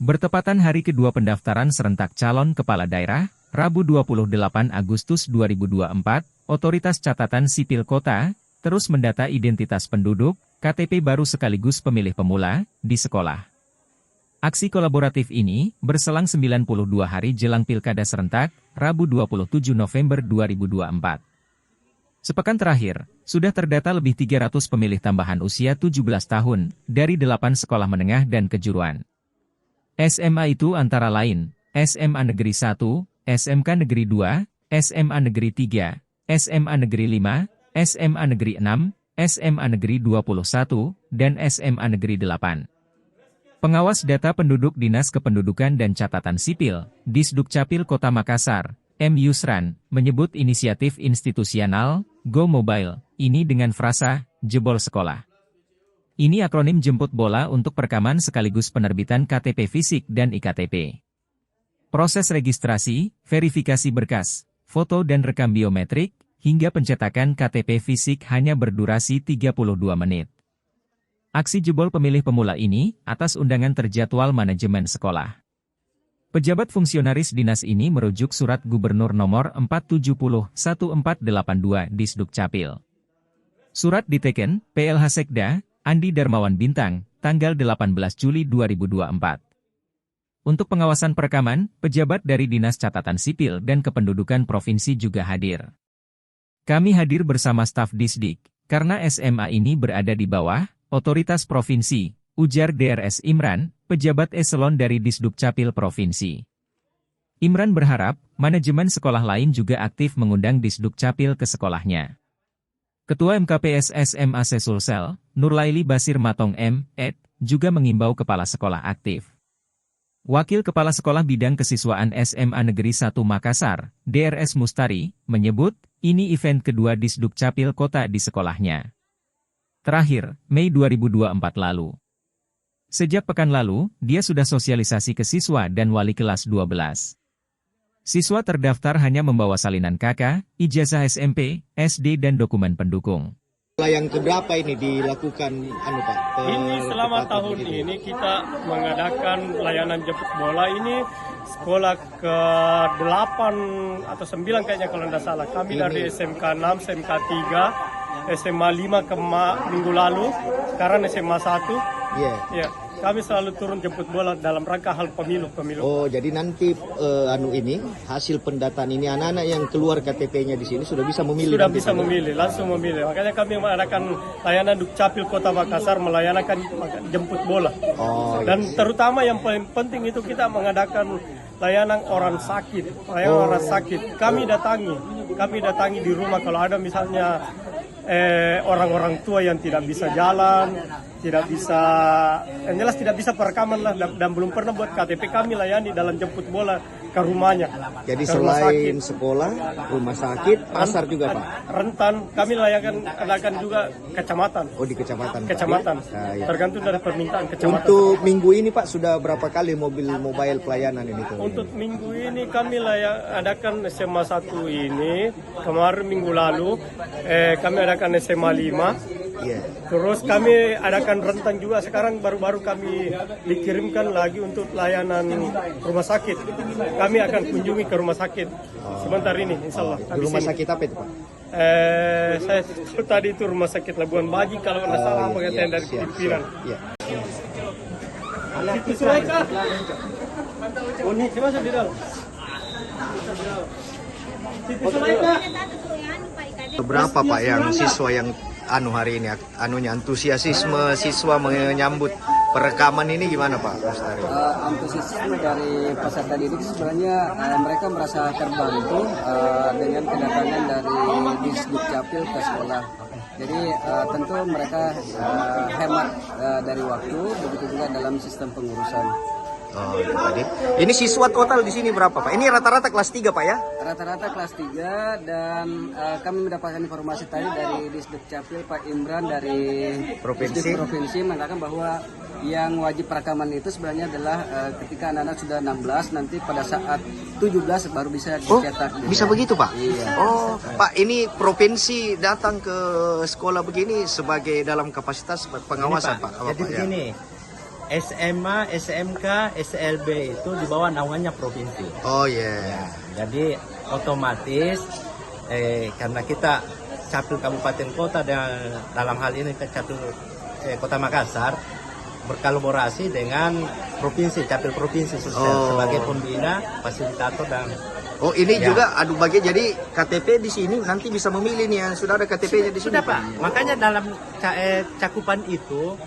Bertepatan hari kedua pendaftaran serentak calon kepala daerah, Rabu 28 Agustus 2024, Otoritas Catatan Sipil Kota terus mendata identitas penduduk, KTP baru sekaligus pemilih pemula, di sekolah. Aksi kolaboratif ini berselang 92 hari jelang Pilkada serentak, Rabu 27 November 2024. Sepekan terakhir, sudah terdata lebih 300 pemilih tambahan usia 17 tahun dari 8 sekolah menengah dan kejuruan. SMA itu antara lain, SMA Negeri 1, SMK Negeri 2, SMA Negeri 3, SMA Negeri 5, SMA Negeri 6, SMA Negeri 21, dan SMA Negeri 8. Pengawas Data Penduduk Dinas Kependudukan dan Catatan Sipil, Disdukcapil Kota Makassar, M. Yusran, menyebut inisiatif institusional, Go Mobile, ini dengan frasa, jebol sekolah. Ini akronim jemput bola untuk perekaman sekaligus penerbitan KTP fisik dan iktp. Proses registrasi, verifikasi berkas, foto dan rekam biometrik, hingga pencetakan KTP fisik hanya berdurasi 32 menit. Aksi jebol pemilih pemula ini, atas undangan terjadwal manajemen sekolah. Pejabat fungsionaris dinas ini merujuk surat Gubernur nomor 470/1482 Disdukcapil. Surat diteken, PLH Sekda, Andi Darmawan Bintang, tanggal 18 Juli 2024. Untuk pengawasan perekaman, pejabat dari Dinas Catatan Sipil dan Kependudukan Provinsi juga hadir. Kami hadir bersama staf Disdik, karena SMA ini berada di bawah otoritas provinsi, ujar DRS Imran, pejabat eselon dari Disdukcapil Provinsi. Imran berharap, manajemen sekolah lain juga aktif mengundang Disdukcapil ke sekolahnya. Ketua MKPS SMA Sulsel, Nurlaili Basir Matong M.Ed, juga mengimbau kepala sekolah aktif. Wakil Kepala Sekolah Bidang Kesiswaan SMA Negeri 1 Makassar, DRS Mustari, menyebut, ini event kedua Disdukcapil Kota di sekolahnya. Terakhir, Mei 2024 lalu. Sejak pekan lalu, dia sudah sosialisasi ke siswa dan wali kelas 12. Siswa terdaftar hanya membawa salinan KK, ijazah SMP, SD dan dokumen pendukung. Yang keberapa ini dilakukan Pak? Ini selama tahun ini kita mengadakan layanan jemput bola ini sekolah ke-8 atau 9 kayaknya kalau tidak salah. Kami dari SMK 6, SMK 3, SMA 5 minggu lalu, sekarang SMA 1. Ya, kami selalu turun jemput bola dalam rangka hal pemilu. Oh, jadi nanti hasil pendataan ini anak-anak yang keluar KTP-nya di sini sudah bisa memilih. Sudah bisa memilih, langsung memilih. Makanya kami mengadakan layanan Dukcapil Kota Makassar melayanakan jemput bola. Dan terutama yang paling penting itu kita mengadakan layanan orang sakit. Orang sakit. Kami datangi di rumah kalau ada misalnya orang-orang tua yang tidak bisa jalan, tidak bisa perekaman lah, dan belum pernah buat KTP, kami layani dalam jemput bola ke rumahnya. Jadi selain sekolah, rumah sakit, pasar juga Pak? Rentan, kami adakan juga kecamatan. Oh, di kecamatan? Kecamatan, ya. Tergantung dari permintaan kecamatan. Untuk minggu ini Pak, sudah berapa kali mobile pelayanan ini? Untuk minggu ini kami adakan SMA 1 ini, kemarin minggu lalu kami adakan SMA 5. Terus kami adakan rentan juga, sekarang baru-baru kami dikirimkan lagi untuk layanan rumah sakit. Kami akan kunjungi ke rumah sakit sebentar ini, insya Allah. Rumah sakit apa itu Pak? Saya tahu tadi itu rumah sakit Labuan Baji, kalau tidak salah pengertian dari pimpinan. Siti Sulaika. Ini siapa di dalam? Siti Sulaika. Berapa Pak yang siswa yang hari ini antusiasme siswa menyambut perekaman ini gimana Pak Mustari? Antusiasme dari peserta didik sebenarnya mereka merasa terbantu dengan kedatangan dari Disdukcapil ke sekolah. Jadi tentu mereka hemat dari waktu, begitu juga dalam sistem pengurusan. Oh, itu tadi. Ini siswa total di sini berapa Pak? Ini rata-rata kelas 3 Pak ya? Rata-rata kelas 3 dan kami mendapatkan informasi tadi dari Disdukcapil Pak Imran dari provinsi mengatakan bahwa yang wajib perekaman itu sebenarnya adalah ketika anak-anak sudah 16, nanti pada saat 17 baru bisa dicetak. Bisa begitu Pak? Iya. Oh Pak, ini provinsi datang ke sekolah begini sebagai dalam kapasitas pengawasan Pak? Jadi begini, SMA, SMK, SLB itu di bawah naungannya provinsi. Oh iya. Ya, jadi otomatis karena kita Capil Kabupaten Kota dan dalam hal ini Capil Kota Makassar berkolaborasi dengan provinsi, Capil Provinsi sebagai pembina, fasilitator dan Oh ini juga adu bagi, jadi KTP di sini nanti bisa memilih nih yang sudah ada KTP-nya di sini. Sudah Pak, makanya dalam cakupan itu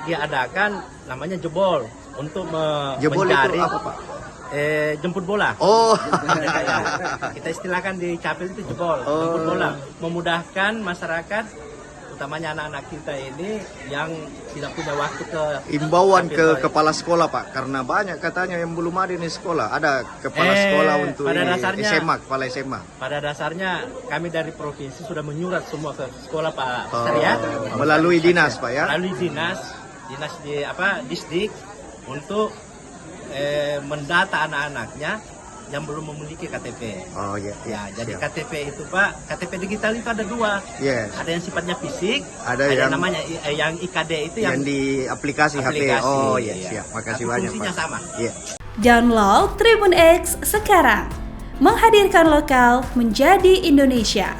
diadakan namanya jebol untuk Jebol mencari itu apa Pak? jemput bola. Oh. Kita istilahkan di Capil itu jebol, jemput bola, memudahkan masyarakat utamanya anak-anak kita ini yang tidak punya waktu ke Imbauan ke Capil. kepala sekolah Pak, karena banyak katanya yang belum ada di sekolah. Ada kepala sekolah untuk pada ini, dasarnya- SMA, kepala SMA. Pada dasarnya kami dari provinsi sudah menyurat semua ke sekolah Pak Ustaz ya. Melalui dinas Pak ya. Melalui dinas di Disdik untuk mendata anak-anaknya yang belum memiliki KTP. Oh iya. Ya, jadi siap. KTP itu Pak, KTP digital itu ada dua. Yes. Ada yang sifatnya fisik, Ada yang- namanya yang IKD itu Yang di aplikasi HP. aplikasi. Oh iya, Iya. siap. Makasih Tapi banyak fungsinya Pak. sama. Iya. Download Tribun X sekarang. Menghadirkan lokal menjadi Indonesia.